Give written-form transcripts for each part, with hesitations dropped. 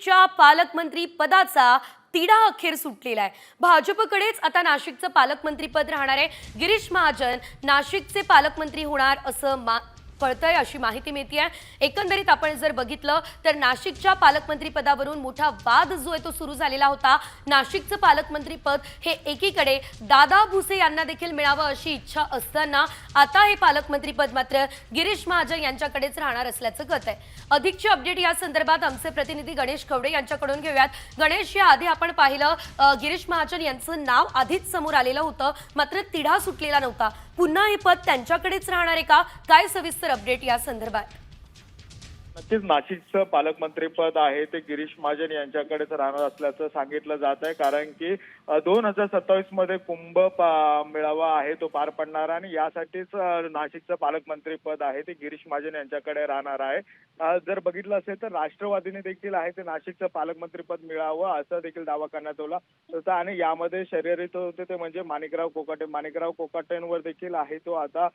च्या पालकमंत्री पदाचा तिढा अखेर सुटलेला आहे। भाजपकडेच आता नाशिकचं पालकमंत्री पद राहणार आहे। गिरीश महाजन नाशिकचे पालकमंत्री होणार असं कळतंय, अशी माहिती मिळते आहे। एकंदरीत आपण जर बघितलं तर नाशिकच्या पालकमंत्री पदावरून मोठा वाद जो आहे तो सुरू झालेला होता। नाशिकचं पालकमंत्री पद हे एकीकडे दादा भुसे यांना देखील मिळावं अशी इच्छा असताना आता हे पालकमंत्री पद मात्र गिरीश महाजन यांच्याकडेच राहणार असल्याचं कळत आहे। अधिकची अपडेट या संदर्भात आमचे प्रतिनिधी गणेश खवडे यांच्याकडून घेऊयात। गणेश, या आधी आपण पाहिलं गिरीश महाजन यांचं नाव आधीच समोर आलेलं होतं, मात्र तिढा सुटलेला नव्हता। पुन्हा हे पद त्यांच्याकडेच राहणार आहे का? काय सविस्तर अपडेट या संदर्भात? नक्कीच नाशिकचं पालकमंत्रीपद आहे ते गिरीश महाजन यांच्याकडेच राहणार असल्याचं सांगितलं जात आहे, कारण की 2027 मध्ये कुंभ मेळावा आहे तो पार पडणार आणि यासाठीच नाशिकचं पालकमंत्रीपद आहे ते गिरीश महाजन यांच्याकडे राहणार आहे। जर बघितलं असेल तर राष्ट्रवादीने देखील आहे ते नाशिकचं पालकमंत्रीपद मिळावं असा देखील दावा करण्यात आला होता आणि यामध्ये शर्यतीत होते ते म्हणजे माणिकराव कोकाटेंवर देखील आहे तो आता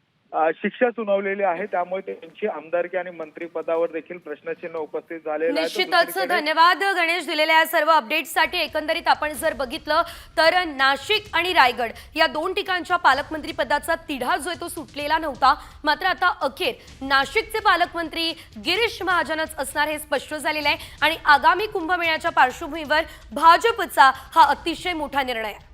शिक्षा सुनावलेली आहे, त्यामुळे त्यांची आमदारकी आणि मंत्रिपदावर देखील प्रश्नचिन्ह उपस्थित झालेलं आहे। निश्चितच धन्यवाद गणेश दिलेल्या या सर्व अपडेट्ससाठी। एकंदरीत आपण जर बघितलं तर नाशिक आणि रायगड या दोन ठिकाणच्या पालकमंत्री पदाचा तिढा जो आहे तो सुटलेला नव्हता, मात्र आता अखेर नाशिकचे पालकमंत्री गिरीश महाजनच असणार हे स्पष्ट झालेलं आहे आणि आगामी कुंभमेळ्याच्या पार्श्वभूमीवर भाजपचा हा अतिशय मोठा निर्णय आहे।